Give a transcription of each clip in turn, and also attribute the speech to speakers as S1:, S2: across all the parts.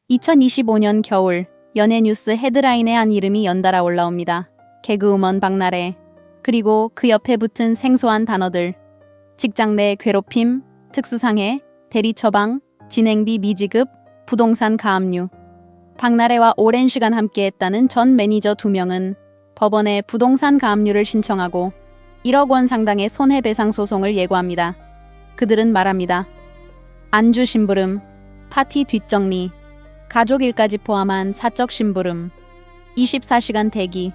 S1: 2025년 겨울 연예 뉴스 헤드라인에 한 이름이 연달아 올라옵니다. 개그우먼 박나래. 그리고 그 옆에 붙은 생소한 단어들. 직장 내 괴롭힘, 특수상해, 대리 처방, 진행비 미지급, 부동산 가압류. 박나래와 오랜 시간 함께했다는 전 매니저 2명은 법원에 부동산 가압류를 신청하고 1억 원 상당의 손해배상 소송을 예고합니다. 그들은 말합니다. 안주 심부름, 파티 뒷정리, 가족 일까지 포함한 사적 심부름, 24시간 대기,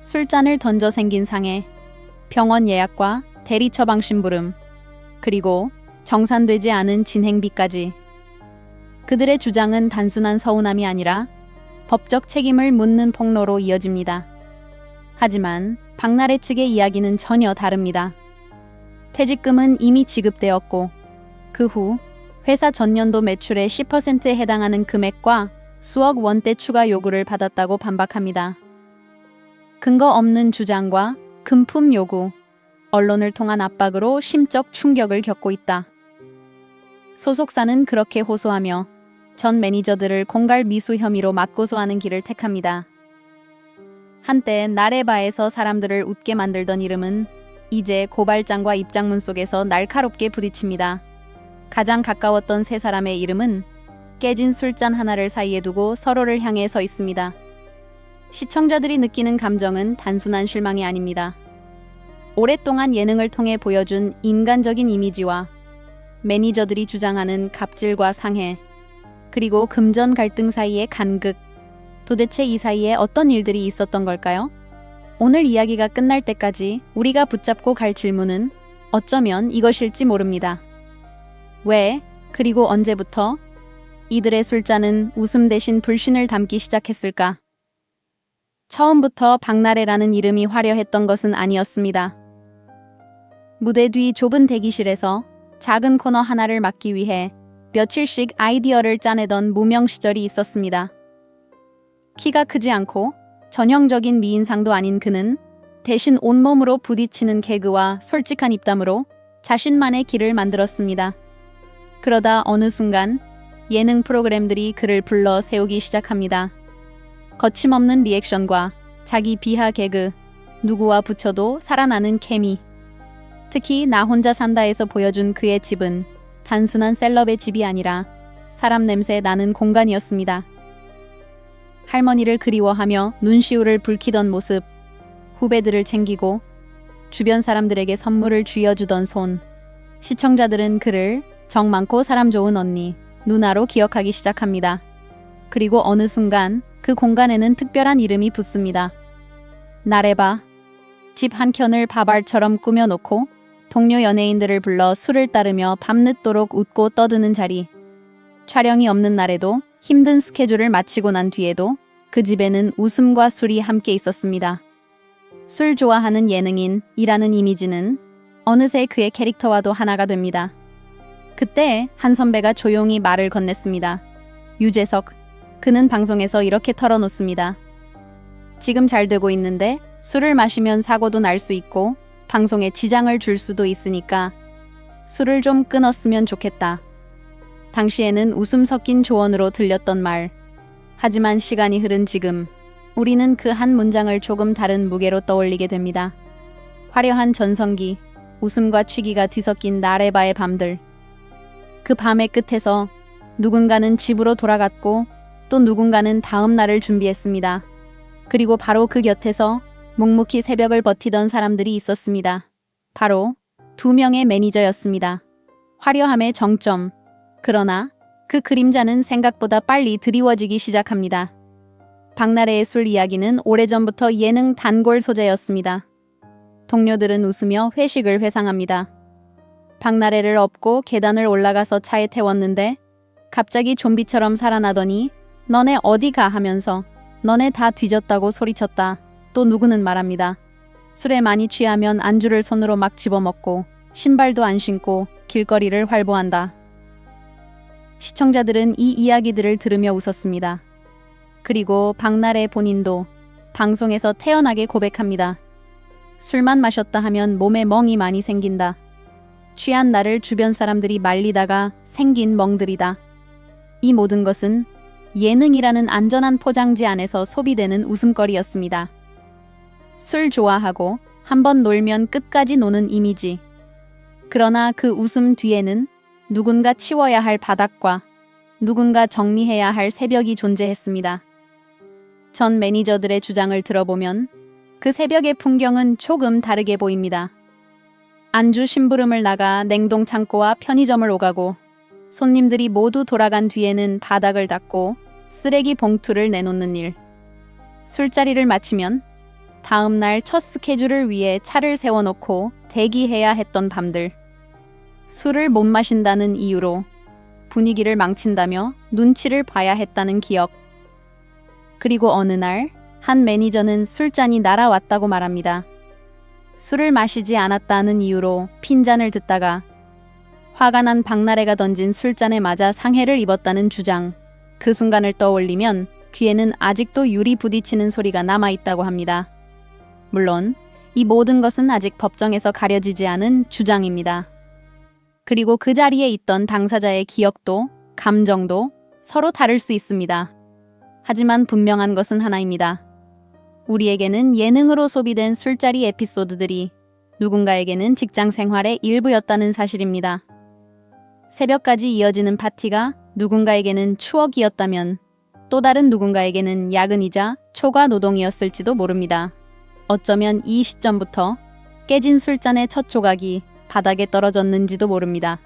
S1: 술잔을 던져 생긴 상해, 병원 예약과 대리 처방 심부름, 그리고 정산되지 않은 진행비까지. 그들의 주장은 단순한 서운함이 아니라 법적 책임을 묻는 폭로로 이어집니다. 하지만 박나래 측의 이야기는 전혀 다릅니다. 퇴직금은 이미 지급되었고 그 후 회사 전년도 매출의 10%에 해당하는 금액과 수억 원대 추가 요구를 받았다고 반박합니다. 근거 없는 주장과 금품 요구, 언론을 통한 압박으로 심적 충격을 겪고 있다. 소속사는 그렇게 호소하며 전 매니저들을 공갈 미수 혐의로 맞고소하는 길을 택합니다. 한때 나래바에서 사람들을 웃게 만들던 이름은 이제 고발장과 입장문 속에서 날카롭게 부딪힙니다. 가장 가까웠던 세 사람의 이름은 깨진 술잔 하나를 사이에 두고 서로를 향해 서 있습니다. 시청자들이 느끼는 감정은 단순한 실망이 아닙니다. 오랫동안 예능을 통해 보여준 인간적인 이미지와 매니저들이 주장하는 갑질과 상해, 그리고 금전 갈등 사이의 간극. 도대체 이 사이에 어떤 일들이 있었던 걸까요? 오늘 이야기가 끝날 때까지 우리가 붙잡고 갈 질문은 어쩌면 이것일지 모릅니다. 왜, 그리고 언제부터 이들의 술잔은 웃음 대신 불신을 담기 시작했을까? 처음부터 박나래라는 이름이 화려했던 것은 아니었습니다. 무대 뒤 좁은 대기실에서 작은 코너 하나를 맡기 위해 며칠씩 아이디어를 짜내던 무명 시절이 있었습니다. 키가 크지 않고 전형적인 미인상도 아닌 그는 대신 온몸으로 부딪히는 개그와 솔직한 입담으로 자신만의 길을 만들었습니다. 그러다 어느 순간 예능 프로그램들이 그를 불러 세우기 시작합니다. 거침없는 리액션과 자기 비하 개그, 누구와 붙여도 살아나는 케미. 특히 나 혼자 산다에서 보여준 그의 집은 단순한 셀럽의 집이 아니라 사람 냄새 나는 공간이었습니다. 할머니를 그리워하며 눈시울을 붉히던 모습, 후배들을 챙기고 주변 사람들에게 선물을 쥐어주던 손. 시청자들은 그를 정 많고 사람 좋은 언니, 누나로 기억하기 시작합니다. 그리고 어느 순간 그 공간에는 특별한 이름이 붙습니다. 나래바. 집 한켠을 바발처럼 꾸며놓고 동료 연예인들을 불러 술을 따르며 밤늦도록 웃고 떠드는 자리. 촬영이 없는 날에도 힘든 스케줄을 마치고 난 뒤에도 그 집에는 웃음과 술이 함께 있었습니다. 술 좋아하는 예능인이라는 이미지는 어느새 그의 캐릭터와도 하나가 됩니다. 그때 한 선배가 조용히 말을 건넸습니다. 유재석, 그는 방송에서 이렇게 털어놓습니다. 지금 잘 되고 있는데 술을 마시면 사고도 날 수 있고 방송에 지장을 줄 수도 있으니까 술을 좀 끊었으면 좋겠다. 당시에는 웃음 섞인 조언으로 들렸던 말. 하지만 시간이 흐른 지금 우리는 그 한 문장을 조금 다른 무게로 떠올리게 됩니다. 화려한 전성기, 웃음과 취기가 뒤섞인 나래바의 밤들. 그 밤의 끝에서 누군가는 집으로 돌아갔고 또 누군가는 다음 날을 준비했습니다. 그리고 바로 그 곁에서 묵묵히 새벽을 버티던 사람들이 있었습니다. 바로 2명의 매니저였습니다. 화려함의 정점. 그러나 그 그림자는 생각보다 빨리 드리워지기 시작합니다. 박나래의 술 이야기는 오래전부터 예능 단골 소재였습니다. 동료들은 웃으며 회식을 회상합니다. 박나래를 업고 계단을 올라가서 차에 태웠는데 갑자기 좀비처럼 살아나더니 너네 어디 가 하면서 너네 다 뒤졌다고 소리쳤다. 또 누구는 말합니다. 술에 많이 취하면 안주를 손으로 막 집어먹고 신발도 안 신고 길거리를 활보한다. 시청자들은 이 이야기들을 들으며 웃었습니다. 그리고 박나래 본인도 방송에서 태연하게 고백합니다. 술만 마셨다 하면 몸에 멍이 많이 생긴다. 취한 나를 주변 사람들이 말리다가 생긴 멍들이다. 이 모든 것은 예능이라는 안전한 포장지 안에서 소비되는 웃음거리였습니다. 술 좋아하고 한번 놀면 끝까지 노는 이미지. 그러나 그 웃음 뒤에는 누군가 치워야 할 바닥과 누군가 정리해야 할 새벽이 존재했습니다. 전 매니저들의 주장을 들어보면 그 새벽의 풍경은 조금 다르게 보입니다. 안주 심부름을 나가 냉동 창고와 편의점을 오가고 손님들이 모두 돌아간 뒤에는 바닥을 닦고 쓰레기 봉투를 내놓는 일. 술자리를 마치면 다음 날 첫 스케줄을 위해 차를 세워놓고 대기해야 했던 밤들. 술을 못 마신다는 이유로 분위기를 망친다며 눈치를 봐야 했다는 기억. 그리고 어느 날 한 매니저는 술잔이 날아왔다고 말합니다. 술을 마시지 않았다는 이유로 핀잔을 듣다가 화가 난 박나래가 던진 술잔에 맞아 상해를 입었다는 주장. 그 순간을 떠올리면 귀에는 아직도 유리 부딪히는 소리가 남아있다고 합니다. 물론 이 모든 것은 아직 법정에서 가려지지 않은 주장입니다. 그리고 그 자리에 있던 당사자의 기억도 감정도 서로 다를 수 있습니다. 하지만 분명한 것은 하나입니다. 우리에게는 예능으로 소비된 술자리 에피소드들이 누군가에게는 직장 생활의 일부였다는 사실입니다. 새벽까지 이어지는 파티가 누군가에게는 추억이었다면 또 다른 누군가에게는 야근이자 초과 노동이었을지도 모릅니다. 어쩌면 이 시점부터 깨진 술잔의 첫 조각이 바닥에 떨어졌는지도 모릅니다.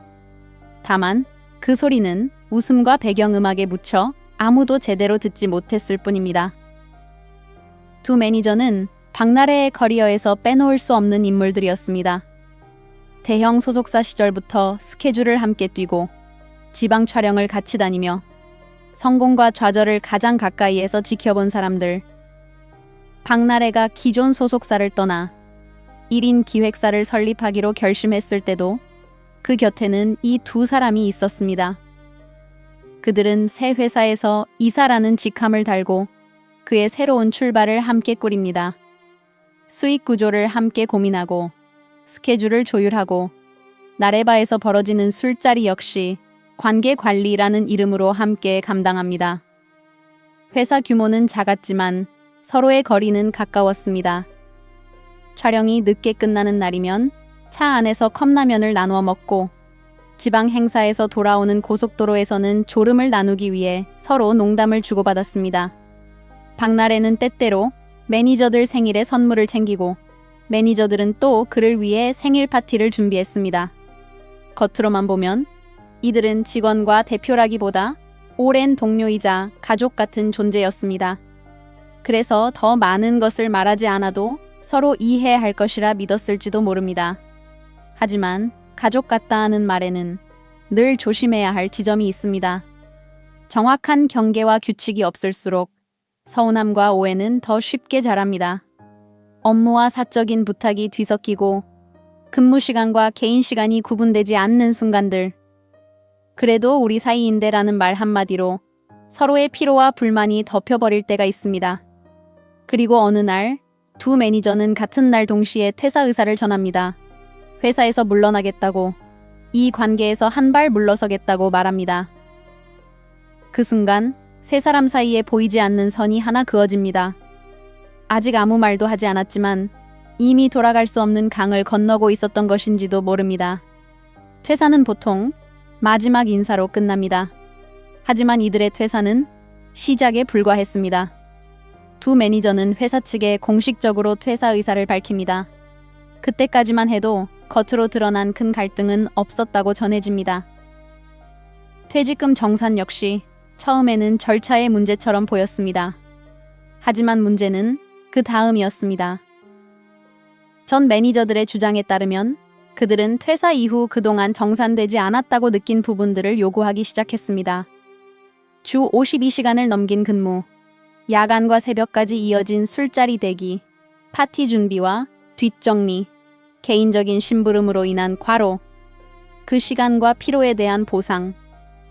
S1: 다만 그 소리는 웃음과 배경음악에 묻혀 아무도 제대로 듣지 못했을 뿐입니다. 두 매니저는 박나래의 커리어에서 빼놓을 수 없는 인물들이었습니다. 대형 소속사 시절부터 스케줄을 함께 뛰고 지방 촬영을 같이 다니며 성공과 좌절을 가장 가까이에서 지켜본 사람들. 박나래가 기존 소속사를 떠나 1인 기획사를 설립하기로 결심했을 때도 그 곁에는 이 두 사람이 있었습니다. 그들은 새 회사에서 이사라는 직함을 달고 그의 새로운 출발을 함께 꾸립니다. 수익 구조를 함께 고민하고 스케줄을 조율하고 나레바에서 벌어지는 술자리 역시 관계 관리라는 이름으로 함께 감당합니다. 회사 규모는 작았지만 서로의 거리는 가까웠습니다. 촬영이 늦게 끝나는 날이면 차 안에서 컵라면을 나누어 먹고 지방 행사에서 돌아오는 고속도로에서는 졸음을 나누기 위해 서로 농담을 주고받았습니다. 박나래는 때때로 매니저들 생일에 선물을 챙기고 매니저들은 또 그를 위해 생일 파티를 준비했습니다. 겉으로만 보면 이들은 직원과 대표라기보다 오랜 동료이자 가족 같은 존재였습니다. 그래서 더 많은 것을 말하지 않아도 서로 이해할 것이라 믿었을지도 모릅니다. 하지만 가족 같다 하는 말에는 늘 조심해야 할 지점이 있습니다. 정확한 경계와 규칙이 없을수록 서운함과 오해는 더 쉽게 자랍니다. 업무와 사적인 부탁이 뒤섞이고 근무 시간과 개인 시간이 구분되지 않는 순간들. 그래도 우리 사이인데라는 말 한마디로 서로의 피로와 불만이 덮여버릴 때가 있습니다. 그리고 어느 날 두 매니저는 같은 날 동시에 퇴사 의사를 전합니다. 회사에서 물러나겠다고, 이 관계에서 한 발 물러서겠다고 말합니다. 그 순간 세 사람 사이에 보이지 않는 선이 하나 그어집니다. 아직 아무 말도 하지 않았지만 이미 돌아갈 수 없는 강을 건너고 있었던 것인지도 모릅니다. 퇴사는 보통 마지막 인사로 끝납니다. 하지만 이들의 퇴사는 시작에 불과했습니다. 두 매니저는 회사 측에 공식적으로 퇴사 의사를 밝힙니다. 그때까지만 해도 겉으로 드러난 큰 갈등은 없었다고 전해집니다. 퇴직금 정산 역시 처음에는 절차의 문제처럼 보였습니다. 하지만 문제는 그 다음이었습니다. 전 매니저들의 주장에 따르면 그들은 퇴사 이후 그동안 정산되지 않았다고 느낀 부분들을 요구하기 시작했습니다. 주 52시간을 넘긴 근무, 야간과 새벽까지 이어진 술자리 대기, 파티 준비와 뒷정리, 개인적인 심부름으로 인한 과로, 그 시간과 피로에 대한 보상,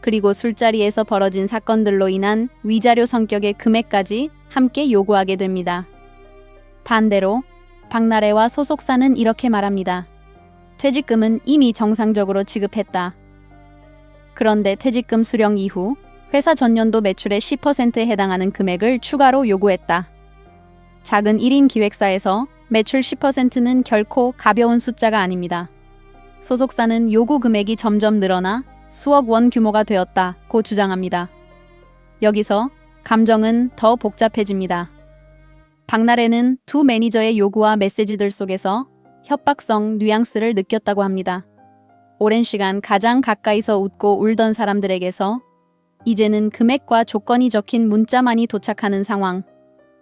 S1: 그리고 술자리에서 벌어진 사건들로 인한 위자료 성격의 금액까지 함께 요구하게 됩니다. 반대로 박나래와 소속사는 이렇게 말합니다. 퇴직금은 이미 정상적으로 지급했다. 그런데 퇴직금 수령 이후 회사 전년도 매출의 10%에 해당하는 금액을 추가로 요구했다. 작은 1인 기획사에서 매출 10%는 결코 가벼운 숫자가 아닙니다. 소속사는 요구 금액이 점점 늘어나 수억 원 규모가 되었다고 주장합니다. 여기서 감정은 더 복잡해집니다. 박나래는 두 매니저의 요구와 메시지들 속에서 협박성 뉘앙스를 느꼈다고 합니다. 오랜 시간 가장 가까이서 웃고 울던 사람들에게서 이제는 금액과 조건이 적힌 문자만이 도착하는 상황.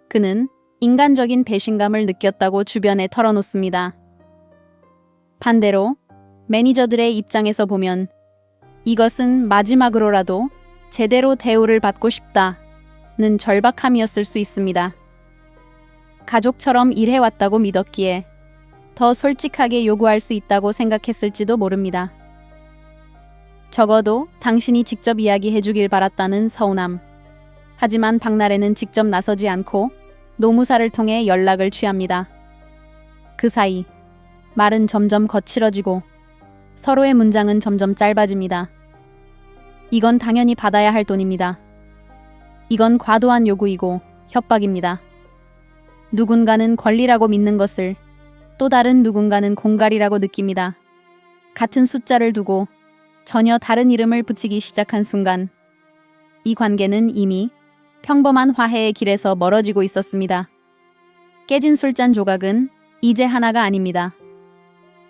S1: 그는 인간적인 배신감을 느꼈다고 주변에 털어놓습니다. 반대로 매니저들의 입장에서 보면 이것은 마지막으로라도 제대로 대우를 받고 싶다는 절박함이었을 수 있습니다. 가족처럼 일해왔다고 믿었기에 더 솔직하게 요구할 수 있다고 생각했을지도 모릅니다. 적어도 당신이 직접 이야기해주길 바랐다는 서운함. 하지만 박나래는 직접 나서지 않고 노무사를 통해 연락을 취합니다. 그 사이 말은 점점 거칠어지고 서로의 문장은 점점 짧아집니다. 이건 당연히 받아야 할 돈입니다. 이건 과도한 요구이고 협박입니다. 누군가는 권리라고 믿는 것을 또 다른 누군가는 공갈이라고 느낍니다. 같은 숫자를 두고 전혀 다른 이름을 붙이기 시작한 순간 이 관계는 이미 평범한 화해의 길에서 멀어지고 있었습니다. 깨진 술잔 조각은 이제 하나가 아닙니다.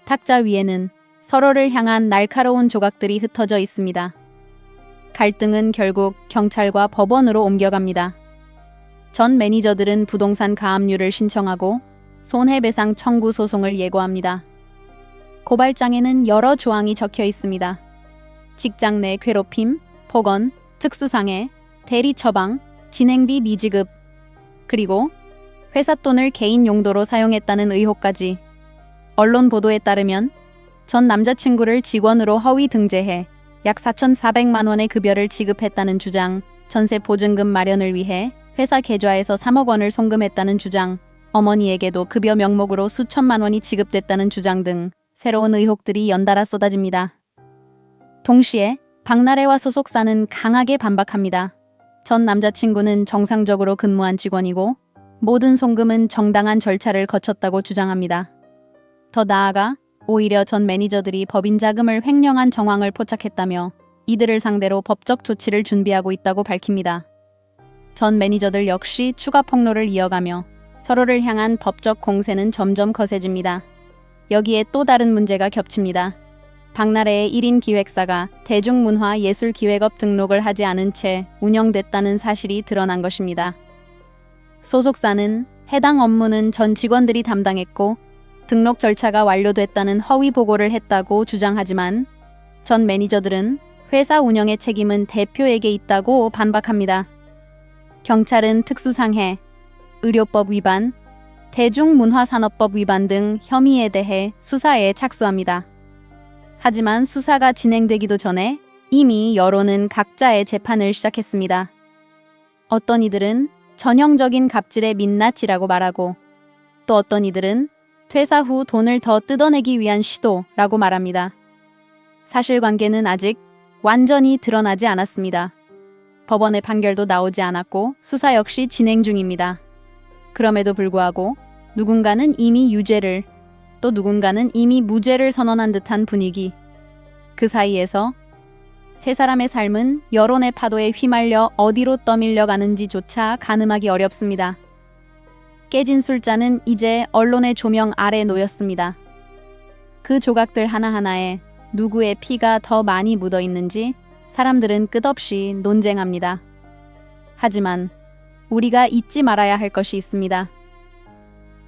S1: 탁자 위에는 서로를 향한 날카로운 조각들이 흩어져 있습니다. 갈등은 결국 경찰과 법원으로 옮겨갑니다. 전 매니저들은 부동산 가압류를 신청하고 손해배상 청구 소송을 예고합니다. 고발장에는 여러 조항이 적혀 있습니다. 직장 내 괴롭힘, 폭언, 특수상해, 대리 처방, 진행비 미지급, 그리고 회사 돈을 개인 용도로 사용했다는 의혹까지. 언론 보도에 따르면 전 남자친구를 직원으로 허위 등재해 약 4,400만 원의 급여를 지급했다는 주장, 전세 보증금 마련을 위해 회사 계좌에서 3억 원을 송금했다는 주장, 어머니에게도 급여 명목으로 수천만 원이 지급됐다는 주장 등 새로운 의혹들이 연달아 쏟아집니다. 동시에 박나래와 소속사는 강하게 반박합니다. 전 남자친구는 정상적으로 근무한 직원이고 모든 송금은 정당한 절차를 거쳤다고 주장합니다. 더 나아가 오히려 전 매니저들이 법인 자금을 횡령한 정황을 포착했다며 이들을 상대로 법적 조치를 준비하고 있다고 밝힙니다. 전 매니저들 역시 추가 폭로를 이어가며 서로를 향한 법적 공세는 점점 거세집니다. 여기에 또 다른 문제가 겹칩니다. 박나래의 1인 기획사가 대중문화예술기획업 등록을 하지 않은 채 운영됐다는 사실이 드러난 것입니다. 소속사는 해당 업무는 전 직원들이 담당했고 등록 절차가 완료됐다는 허위 보고를 했다고 주장하지만 전 매니저들은 회사 운영의 책임은 대표에게 있다고 반박합니다. 경찰은 특수상해, 의료법 위반, 대중문화산업법 위반 등 혐의에 대해 수사에 착수합니다. 하지만 수사가 진행되기도 전에 이미 여론은 각자의 재판을 시작했습니다. 어떤 이들은 전형적인 갑질의 민낯이라고 말하고 또 어떤 이들은 퇴사 후 돈을 더 뜯어내기 위한 시도라고 말합니다. 사실관계는 아직 완전히 드러나지 않았습니다. 법원의 판결도 나오지 않았고 수사 역시 진행 중입니다. 그럼에도 불구하고 누군가는 이미 유죄를, 또 누군가는 이미 무죄를 선언한 듯한 분위기. 그 사이에서 세 사람의 삶은 여론의 파도에 휘말려 어디로 떠밀려 가는지조차 가늠하기 어렵습니다. 깨진 술잔은 이제 언론의 조명 아래 놓였습니다. 그 조각들 하나하나에 누구의 피가 더 많이 묻어 있는지 사람들은 끝없이 논쟁합니다. 하지만 우리가 잊지 말아야 할 것이 있습니다.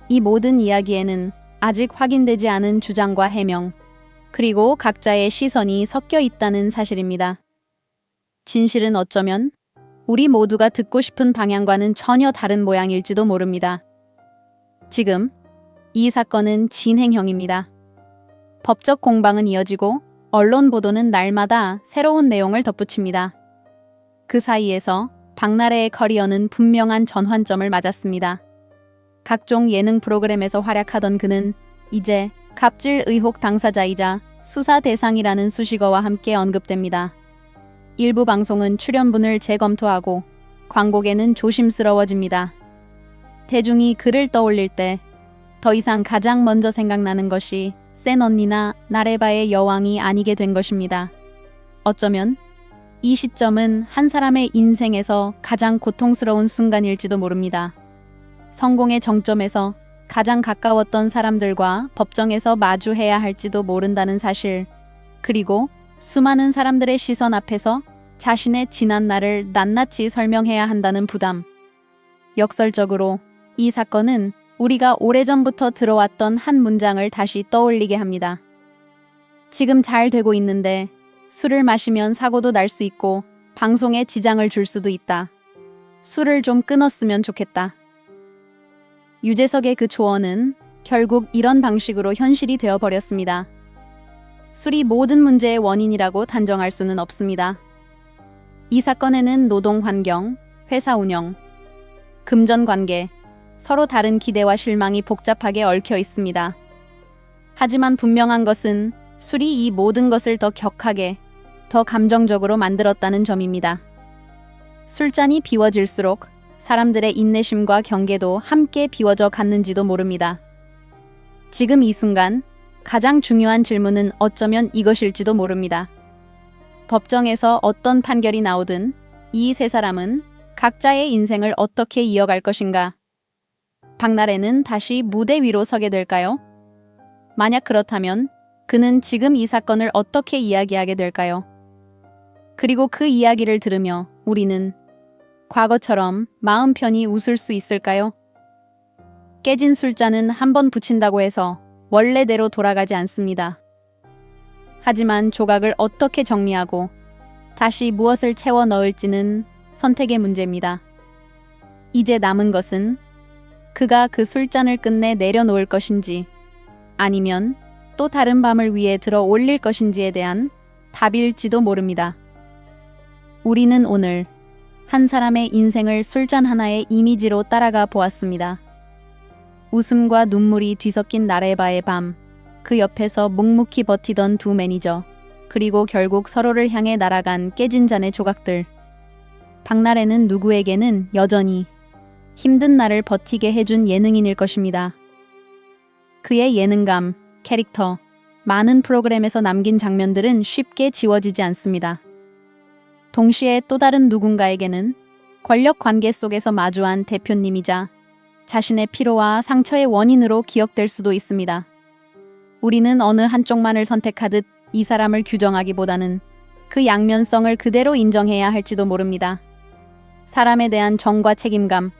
S1: 이 모든 이야기에는 아직 확인되지 않은 주장과 해명, 그리고 각자의 시선이 섞여 있다는 사실입니다. 진실은 어쩌면 우리 모두가 듣고 싶은 방향과는 전혀 다른 모양일지도 모릅니다. 지금 이 사건은 진행형입니다. 법적 공방은 이어지고 언론 보도는 날마다 새로운 내용을 덧붙입니다. 그 사이에서 박나래의 커리어는 분명한 전환점을 맞았습니다. 각종 예능 프로그램에서 활약하던 그는 이제 갑질 의혹 당사자이자 수사 대상이라는 수식어와 함께 언급됩니다. 일부 방송은 출연분을 재검토하고 광고계는 조심스러워집니다. 대중이 그를 떠올릴 때 더 이상 가장 먼저 생각나는 것이 센 언니나 나레바의 여왕이 아니게 된 것입니다. 어쩌면 이 시점은 한 사람의 인생에서 가장 고통스러운 순간일지도 모릅니다. 성공의 정점에서 가장 가까웠던 사람들과 법정에서 마주해야 할지도 모른다는 사실, 그리고 수많은 사람들의 시선 앞에서 자신의 지난 날을 낱낱이 설명해야 한다는 부담. 역설적으로 이 사건은 우리가 오래전부터 들어왔던 한 문장을 다시 떠올리게 합니다. 지금 잘 되고 있는데 술을 마시면 사고도 날 수 있고 방송에 지장을 줄 수도 있다. 술을 좀 끊었으면 좋겠다. 유재석의 그 조언은 결국 이런 방식으로 현실이 되어버렸습니다. 술이 모든 문제의 원인이라고 단정할 수는 없습니다. 이 사건에는 노동 환경, 회사 운영, 금전 관계, 서로 다른 기대와 실망이 복잡하게 얽혀 있습니다. 하지만 분명한 것은 술이 이 모든 것을 더 격하게, 더 감정적으로 만들었다는 점입니다. 술잔이 비워질수록 사람들의 인내심과 경계도 함께 비워져 갔는지도 모릅니다. 지금 이 순간 가장 중요한 질문은 어쩌면 이것일지도 모릅니다. 법정에서 어떤 판결이 나오든 이 세 사람은 각자의 인생을 어떻게 이어갈 것인가? 박나래는 다시 무대 위로 서게 될까요? 만약 그렇다면 그는 지금 이 사건을 어떻게 이야기하게 될까요? 그리고 그 이야기를 들으며 우리는 과거처럼 마음 편히 웃을 수 있을까요? 깨진 술잔은 한 번 붙인다고 해서 원래대로 돌아가지 않습니다. 하지만 조각을 어떻게 정리하고 다시 무엇을 채워 넣을지는 선택의 문제입니다. 이제 남은 것은 그가 그 술잔을 끝내 내려놓을 것인지 아니면 또 다른 밤을 위해 들어 올릴 것인지에 대한 답일지도 모릅니다. 우리는 오늘 한 사람의 인생을 술잔 하나의 이미지로 따라가 보았습니다. 웃음과 눈물이 뒤섞인 나레바의 밤, 그 옆에서 묵묵히 버티던 두 매니저, 그리고 결국 서로를 향해 날아간 깨진 잔의 조각들. 박나래는 누구에게는 여전히 힘든 날을 버티게 해준 예능인일 것입니다. 그의 예능감, 캐릭터, 많은 프로그램에서 남긴 장면들은 쉽게 지워지지 않습니다. 동시에 또 다른 누군가에게는 권력 관계 속에서 마주한 대표님이자 자신의 피로와 상처의 원인으로 기억될 수도 있습니다. 우리는 어느 한쪽만을 선택하듯 이 사람을 규정하기보다는 그 양면성을 그대로 인정해야 할지도 모릅니다. 사람에 대한 정과 책임감,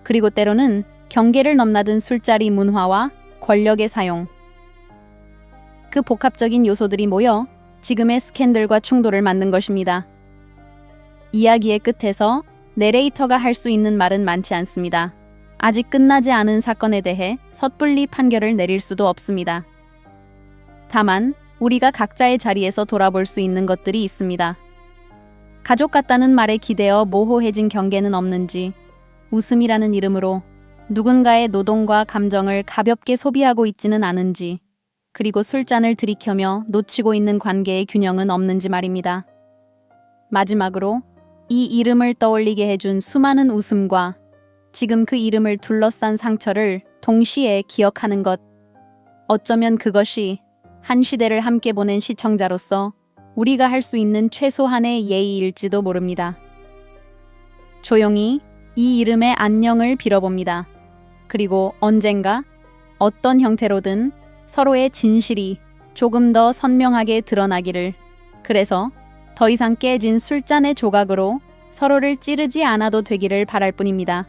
S1: 그리고 때로는 경계를 넘나든 술자리 문화와 권력의 사용. 그 복합적인 요소들이 모여 지금의 스캔들과 충돌을 만든 것입니다. 이야기의 끝에서 내레이터가 할 수 있는 말은 많지 않습니다. 아직 끝나지 않은 사건에 대해 섣불리 판결을 내릴 수도 없습니다. 다만 우리가 각자의 자리에서 돌아볼 수 있는 것들이 있습니다. 가족 같다는 말에 기대어 모호해진 경계는 없는지, 웃음이라는 이름으로 누군가의 노동과 감정을 가볍게 소비하고 있지는 않은지, 그리고 술잔을 들이켜며 놓치고 있는 관계의 균형은 없는지 말입니다. 마지막으로 이 이름을 떠올리게 해준 수많은 웃음과 지금 그 이름을 둘러싼 상처를 동시에 기억하는 것. 어쩌면 그것이 한 시대를 함께 보낸 시청자로서 우리가 할 수 있는 최소한의 예의일지도 모릅니다. 조용히 이 이름의 안녕을 빌어봅니다. 그리고 언젠가 어떤 형태로든 서로의 진실이 조금 더 선명하게 드러나기를. 그래서 더 이상 깨진 술잔의 조각으로 서로를 찌르지 않아도 되기를 바랄 뿐입니다.